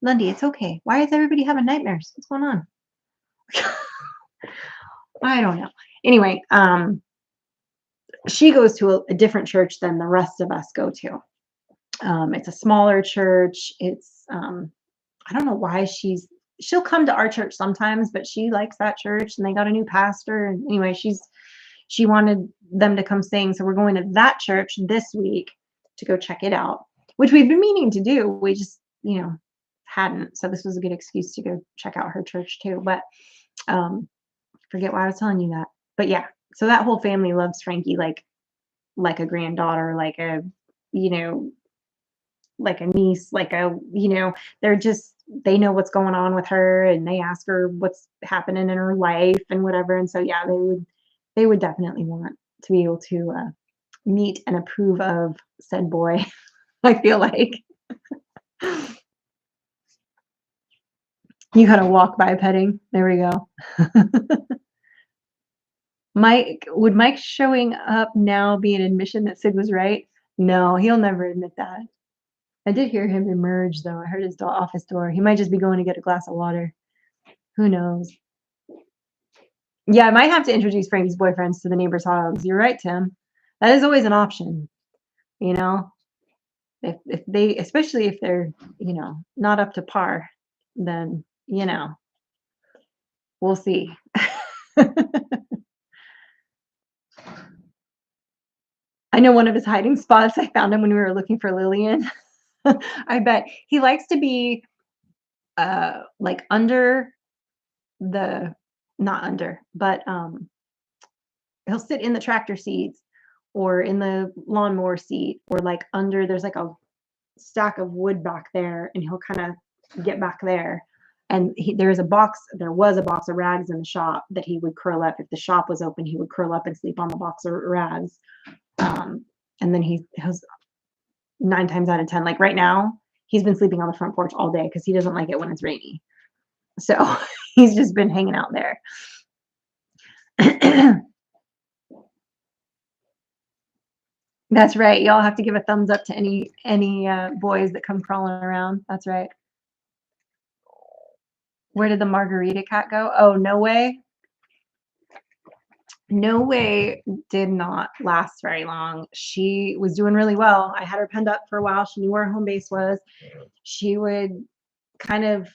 it's okay. Why is everybody having nightmares? What's going on? I don't know. Anyway, she goes to a different church than the rest of us go to. It's a smaller church. It's I don't know why she'll come to our church sometimes, but she likes that church and they got a new pastor. And anyway, she wanted them to come sing. So we're going to that church this week to go check it out, which we've been meaning to do. We just, hadn't. So this was a good excuse to go check out her church too. But forget why I was telling you that. But yeah, so that whole family loves Frankie like a granddaughter, like a, you know, like a niece, like a, they know what's going on with her and they ask her what's happening in her life and whatever. And so yeah, they would definitely want to be able to meet and approve of said boy. I feel like you gotta walk by petting. There we go. Would Mike showing up now be an admission that Sid was right? No, he'll never admit that. I did hear him emerge though. I heard his office door. He might just be going to get a glass of water. Who knows? Yeah, I might have to introduce Frankie's boyfriends to the neighbors' hogs. You're right, Tim. That is always an option. You know, if they, especially if they're, not up to par, then we'll see. I know one of his hiding spots. I found him when we were looking for Lillian. I bet he likes to be like under the not under, but he'll sit in the tractor seats or in the lawnmower seat or like under there's like stack of wood back there, and he'll kind of get back there. And there was a box of rags in the shop that he would curl up. If the shop was open, he would curl up and sleep on the box of rags. And then he has 9 times out of 10, like right now, he's been sleeping on the front porch all day because he doesn't like it when it's rainy. So he's just been hanging out there. That's right. Y'all have to give a thumbs up to any boys that come crawling around. That's right. Where did the margarita cat go? Oh, no way. No way did not last very long. She was doing really well. I had her penned up for a while. She knew where her home base was. She would kind of,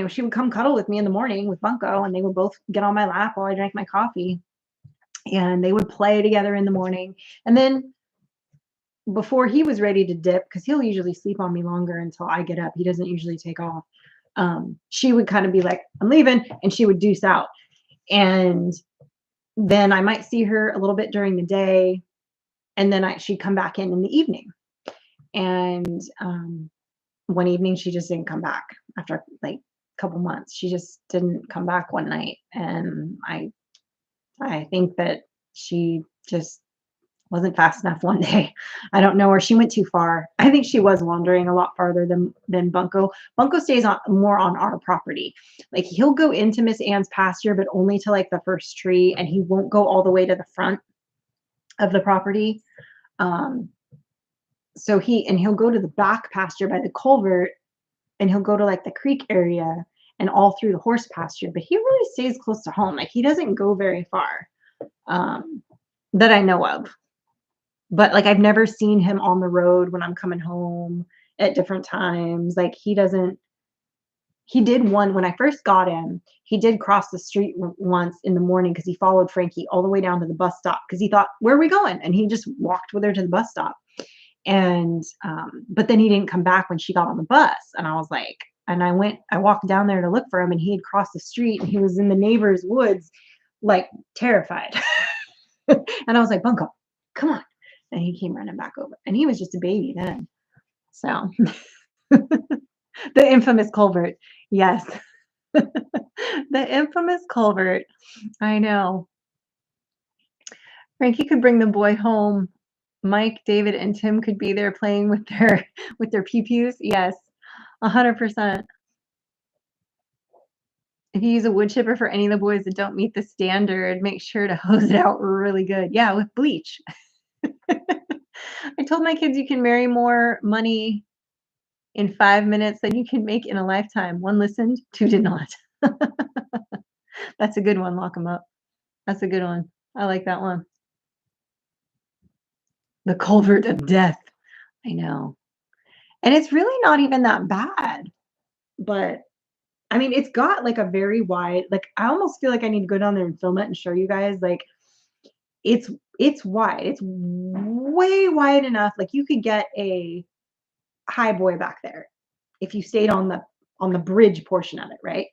she would come cuddle with me in the morning with Bunko, and they would both get on my lap while I drank my coffee. And they would play together in the morning. And then before he was ready to dip, because he'll usually sleep on me longer until I get up. He doesn't usually take off. She would kind of be like, I'm leaving, and she would deuce out. And then I might see her a little bit during the day, and then she'd come back in the evening. And one evening she just didn't come back after like a couple months. She just didn't come back one night, and I think that she just wasn't fast enough one day. I don't know where she went too far. I think she was wandering a lot farther than Bunko. Bunko stays more on our property. Like he'll go into Miss Ann's pasture, but only to like the first tree, and he won't go all the way to the front of the property. So he'll go to the back pasture by the culvert, and he'll go to like the creek area and all through the horse pasture, but he really stays close to home. Like he doesn't go very far, that I know of. But like I've never seen him on the road when I'm coming home at different times. Like he did one when I first got him. He did cross the street once in the morning because he followed Frankie all the way down to the bus stop because he thought, where are we going? And he just walked with her to the bus stop. And but then he didn't come back when she got on the bus. And I was like, and I walked down there to look for him, and he had crossed the street, and he was in the neighbor's woods, like terrified. And I was like, Bunko, come on. And he came running back over, and he was just a baby then. So the infamous Culvert. Yes. The infamous Culvert. I know. Frankie could bring the boy home. Mike, David, and Tim could be there playing with their pew-pews. Yes, 100%. If you use a wood chipper for any of the boys that don't meet the standard, make sure to hose it out really good. Yeah, with bleach. I told my kids you can marry more money in 5 minutes than you can make in a lifetime. 1 listened, 2 did not. That's a good one. Lock them up. That's a good one. I like that one. The culvert of death. I know. And it's really not even that bad. But I mean, it's got like a very wide, like I almost feel like I need to go down there and film it and show you guys. Like it's wide. It's way wide enough. Like you could get a high boy back there if you stayed on the bridge portion of it, right?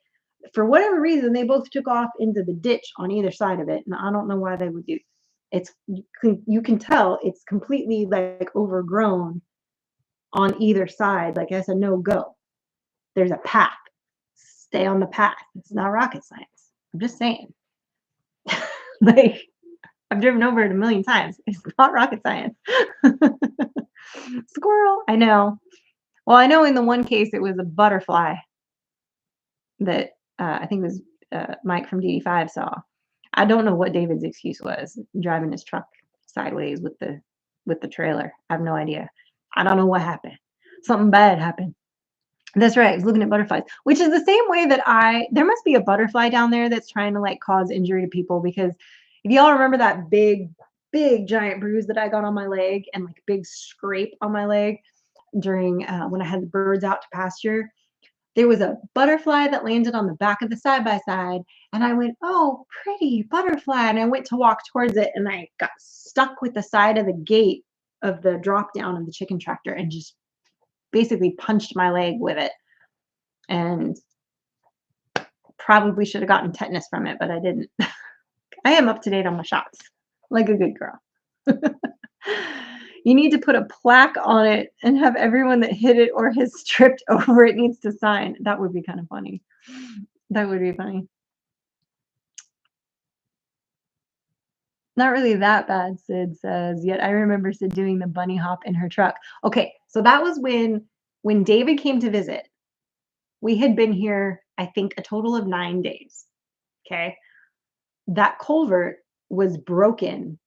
For whatever reason, they both took off into the ditch on either side of it, and I don't know why they would do. It's you can tell it's completely like overgrown on either side. Like I said, no go. There's a path. Stay on the path. It's not rocket science. I'm just saying. Like I've driven over it a million times. It's not rocket science. Squirrel. I know. Well, I know in the one case it was a butterfly that I think it was Mike from DD5 saw. I don't know what David's excuse was, driving his truck sideways with the trailer. I have no idea. I don't know what happened. Something bad happened. That's right. I was looking at butterflies, which is the same way that there must be a butterfly down there that's trying to like cause injury to people, because if y'all remember that big giant bruise that I got on my leg and like big scrape on my leg during when I had the birds out to pasture, there was a butterfly that landed on the back of the side-by-side, and I went, oh, pretty butterfly. And I went to walk towards it, and I got stuck with the side of the gate of the drop down of the chicken tractor and just basically punched my leg with it. And probably should have gotten tetanus from it, but I didn't. I am up to date on my shots, like a good girl. You need to put a plaque on it and have everyone that hit it or has tripped over it needs to sign. That would be kind of funny. That would be funny. Not really that bad, Sid says. Yet I remember Sid doing the bunny hop in her truck. Okay, so that was when David came to visit. We had been here, I think, a total of 9 days. Okay. That culvert was broken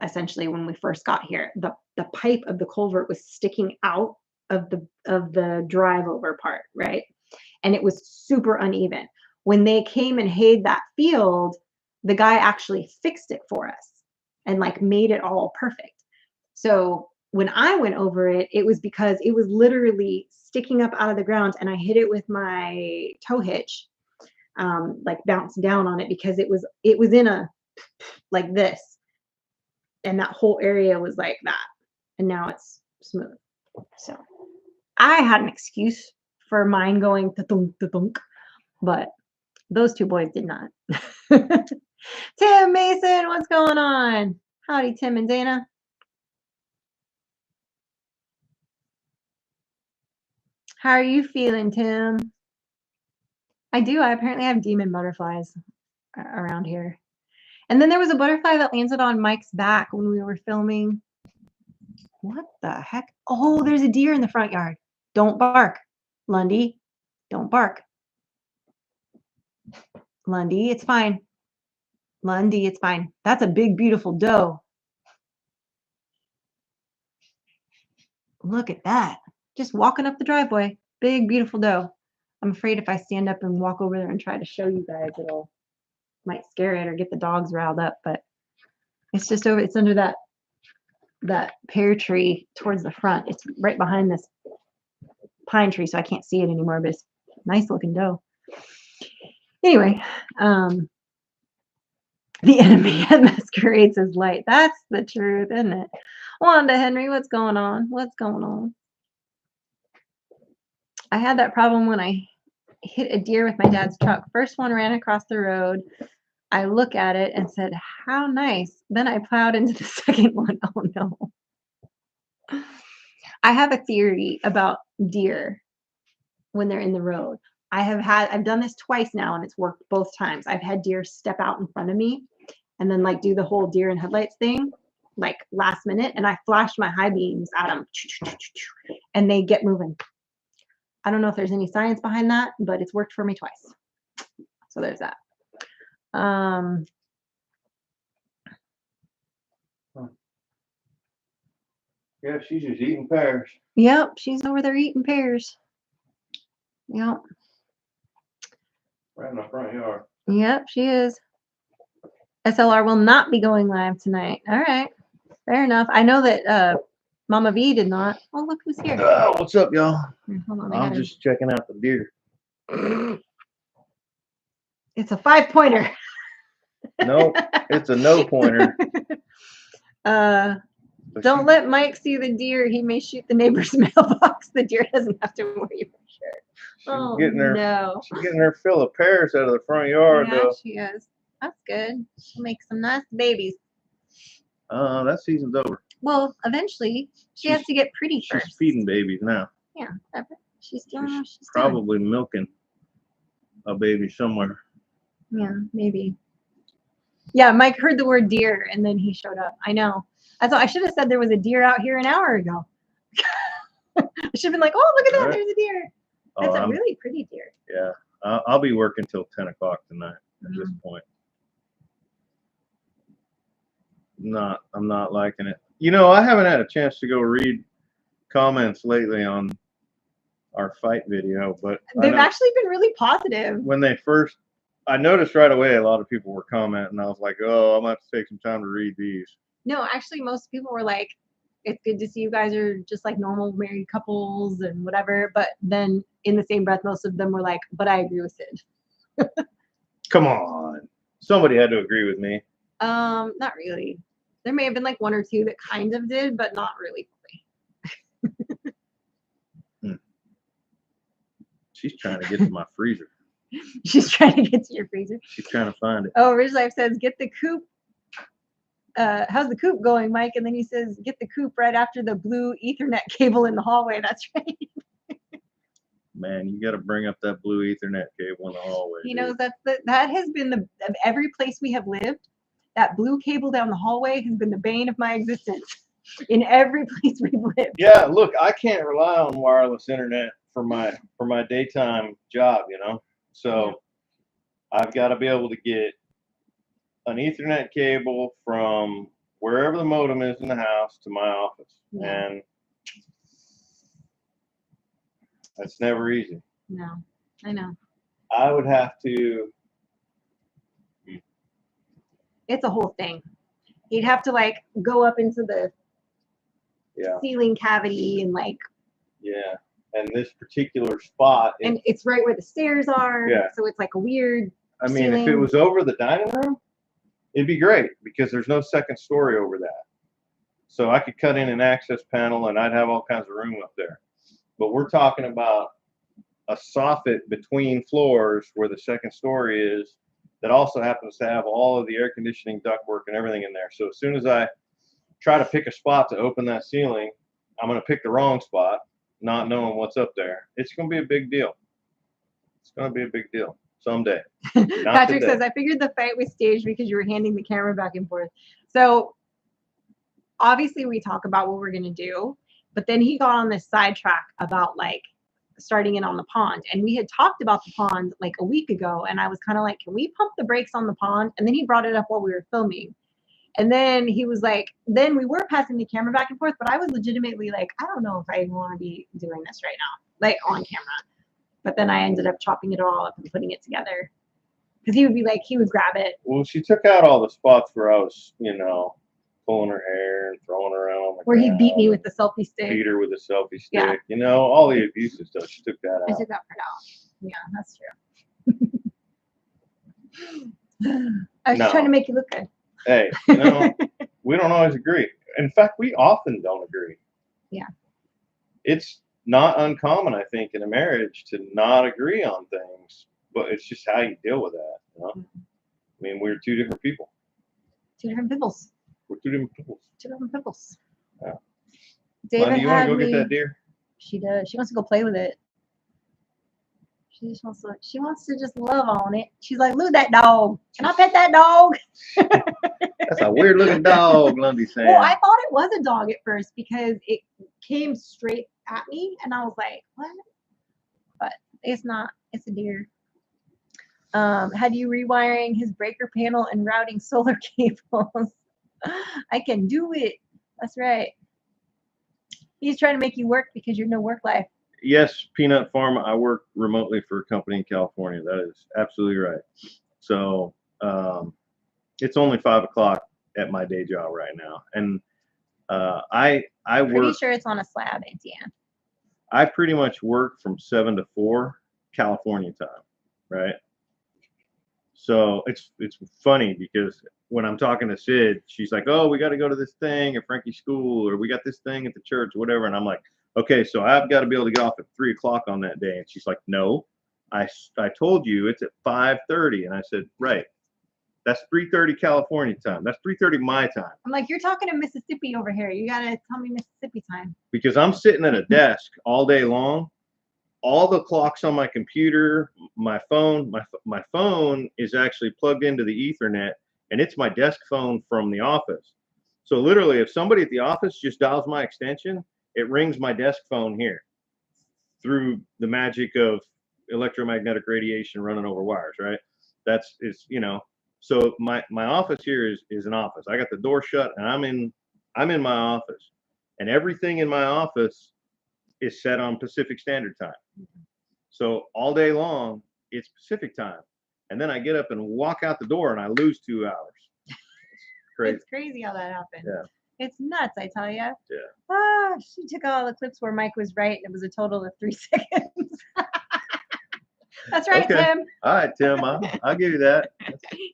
essentially when we first got here. The pipe of the culvert was sticking out of the drive over part, right? And it was super uneven. When they came and hayed that field, the guy actually fixed it for us and like made it all perfect. So when I went over it, it was because it was literally sticking up out of the ground and I hit it with my tow hitch, like bounced down on it because it was in a like this, and that whole area was like that, and now it's smooth. So I had an excuse for mine going thunk, but those two boys did not. Tim Mason, what's going on? Howdy, Tim and Dana. How are you feeling, Tim? I do. I apparently have demon butterflies around here. And then there was a butterfly that landed on Mike's back when we were filming. What the heck? Oh, there's a deer in the front yard. Don't bark, Lundy. Don't bark. Lundy, it's fine. Lundy, it's fine. That's a big, beautiful doe. Look at that. Just walking up the driveway. Big, beautiful doe. I'm afraid if I stand up and walk over there and try to show you guys, it'll might scare it or get the dogs riled up, but it's just over, it's under that pear tree towards the front. It's right behind this pine tree, so I can't see it anymore, but it's nice looking doe. Anyway, the enemy that masquerades as light. That's the truth, isn't it? Wanda Henry, what's going on? What's going on? I had that problem when I hit a deer with my dad's truck. First one ran across the road. I look at it and said, how nice. Then I plowed into the second one. Oh no. I have a theory about deer when they're in the road. I've done this twice now and it's worked both times. I've had deer step out in front of me and then like do the whole deer in headlights thing, like last minute, and I flash my high beams at them and they get moving. I don't know if there's any science behind that, but it's worked for me twice. So there's that.
Yeah, she's just eating pears.
Yep, she's over there eating pears. Yep.
Right in the front yard.
Yep, she is. SLR will not be going live tonight. All right. Fair enough. I know that Mama V did not. Oh, look who's here.
What's up, y'all?
Hold on,
I'm just checking out the deer.
It's a 5-pointer.
Nope, it's a no pointer.
Don't let Mike see the deer. He may shoot the neighbor's mailbox. The deer doesn't have to worry for sure. Oh, no.
She's getting her fill of pears out of the front yard,
Yeah,
though.
she is. That's good. She'll make some nice babies.
That season's over.
Well, eventually, she has to get pretty first.
She's feeding babies now.
Yeah, she's doing what she's
probably milking a baby somewhere.
Yeah, maybe. Yeah, Mike heard the word deer and then he showed up. I know. I should have said there was a deer out here an hour ago. I should have been like, oh, look at that. Right. There's a deer. That's a really pretty deer.
Yeah. I'll be working till 10 o'clock tonight at this point. I'm not liking it. You know, I haven't had a chance to go read comments lately on our fight video, but
they've actually been really positive.
When they first, I noticed right away a lot of people were commenting. I was like, oh, I'm gonna have to take some time to read these.
No, actually, most people were like, it's good to see you guys are just like normal married couples and whatever. But then in the same breath, most of them were like, but I agree with Sid.
Come on. Somebody had to agree with me.
Not really. There may have been like one or two that kind of did, but not really.
She's trying to get to my freezer.
She's trying to get to your freezer.
She's trying to find it.
Oh, Ridge Life says, get the coop how's the coop going, Mike? And then he says, get the coop right after the blue Ethernet cable in the hallway. That's right.
Man, you got to bring up that blue Ethernet cable in the hallway.
He
dude.
knows that has been of every place we have lived. That blue cable down the hallway has been the bane of my existence in every place we've lived.
Yeah, look, I can't rely on wireless internet for my daytime job, you know. So I've got to be able to get an Ethernet cable from wherever the modem is in the house to my office, and that's never easy.
No, I know.
I would have to.
It's a whole thing. He'd have to like go up into the ceiling cavity and like.
Yeah, and this particular spot.
And it's right where the stairs are.
Yeah.
So it's like a weird.
I mean,
ceiling.
if it was over the dining room, it'd be great because there's no second story over that. So I could cut in an access panel and I'd have all kinds of room up there. But we're talking about a soffit between floors where the second story is that also happens to have all of the air conditioning ductwork and everything in there. So as soon as I try to pick a spot to open that ceiling, I'm going to pick the wrong spot, not knowing what's up there. It's going to be a big deal. It's going to be a big deal someday.
Patrick says, I figured the fight was staged because you were handing the camera back and forth. So obviously we talk about what we're going to do, but then he got on this sidetrack about like starting in on the pond. And we had talked about the pond like a week ago. And I was kind of like, can we pump the brakes on the pond? And then he brought it up while we were filming. And then he was like, then we were passing the camera back and forth, but I was legitimately like, I don't know if I even want to be doing this right now, like on camera. But then I ended up chopping it all up and putting it together. Because he would be like, he would grab it.
Well, she took out all the spots where I was, you know, pulling her hair and throwing her around on the
Where he
ground,
beat me with the selfie stick.
beat her with a selfie stick.
Yeah.
You know, all the abusive stuff. She took that out.
I took that part out. Yeah, that's true. I was just trying to make you look good.
Hey, you know, we don't always agree. In fact, we often don't agree.
Yeah.
It's not uncommon, I think, in a marriage to not agree on things, but it's just how you deal with that. You know? I mean, we're two different people.
Two different pimples.
We're two different people.
Two different pimples.
Yeah.
David
Lonnie, you want to go get that deer?
She does. She wants to go play with it. She wants to just love on it. She's like, look at that dog. Can I pet that dog?
That's a weird looking dog, Lundy's saying.
Well, I thought it was a dog at first because it came straight at me and I was like, what? But it's not. It's a deer. Had you rewiring his breaker panel and routing solar cables? I can do it. That's right. He's trying to make you work because you're no work life.
Yes, Peanut Farm. I work remotely for a company in California. That is absolutely right. So it's only 5 o'clock at my day job right now, and I work.
Pretty sure it's on a slab, Auntie Ann.
I pretty much work from 7 to 4 California time, right? So it's funny because when I'm talking to Sid, she's like, "Oh, we got to go to this thing at Frankie's school, or we got this thing at the church, or whatever." And I'm like, "Okay, so I've got to be able to get off at 3 o'clock on that day." And she's like, "No, I told you it's at 5:30." And I said, "Right, that's 3:30 California time. That's 3:30 my time."
I'm like, you're talking to Mississippi over here. You gotta tell me Mississippi time.
Because I'm sitting at a desk all day long. All the clocks on my computer, my phone, my phone is actually plugged into the Ethernet, and it's my desk phone from the office. So literally, if somebody at the office just dials my extension, it rings my desk phone here through the magic of electromagnetic radiation running over wires, right? You know, so my office here is an office. I got the door shut and I'm in my office, and everything in my office is set on Pacific Standard Time. So all day long it's Pacific time, and then I get up and walk out the door and I lose 2 hours. It's crazy.
It's crazy how that happens.
Yeah.
It's nuts, I tell you.
Yeah.
She took all the clips where Mike was right. It was a total of 3 seconds. That's right,
Okay.
Tim.
All right, Tim, I'll give you that.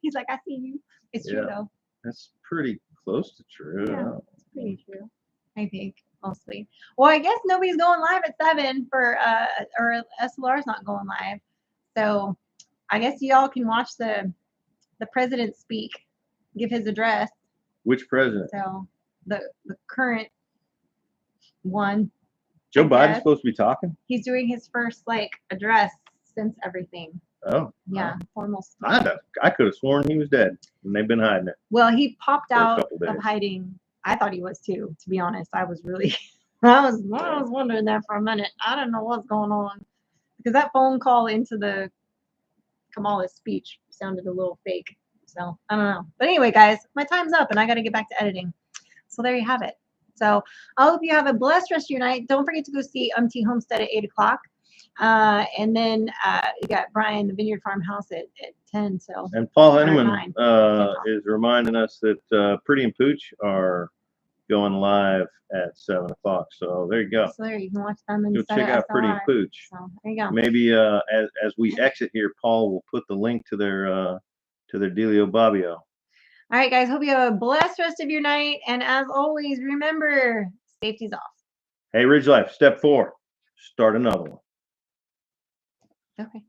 He's like, I see you. It's true, though.
That's pretty close to true.
Yeah, it's pretty true. I think, mostly. Well, I guess nobody's going live at 7 for, or SLR's not going live. So I guess y'all can watch the president speak, give his address.
Which president?
So the current one.
Joe
I
Biden's
guess.
supposed to be talking?
He's doing his first like address since everything.
Oh.
Yeah, formal.
I could have sworn he was dead, and they've been hiding it.
Well, he popped
For a
out
couple
of
days.
hiding. I thought he was too, to be honest. I was really, I was wondering that for a minute. I don't know what's going on because that phone call into the Kamala's speech sounded a little fake. So I don't know. But anyway, guys, my time's up and I got to get back to editing. So there you have it. So I hope you have a blessed rest of your night. Don't forget to go see T Homestead at 8 o'clock. And then you got Brian, the Vineyard Farmhouse at 10. So
And Paul
or
Henneman
9.
is reminding us that Pretty and Pooch are going live at 7 o'clock. So there you go.
So there you can watch them
Go
instead
check
of
out Pretty and
SLR.
Pooch.
So there you go.
Maybe as we exit here, Paul will put the link to their Delio Bobbio.
All right, guys. Hope you have a blessed rest of your night. And as always, remember, safety's off.
Hey, Ridge Life, step 4, start another one.
Okay.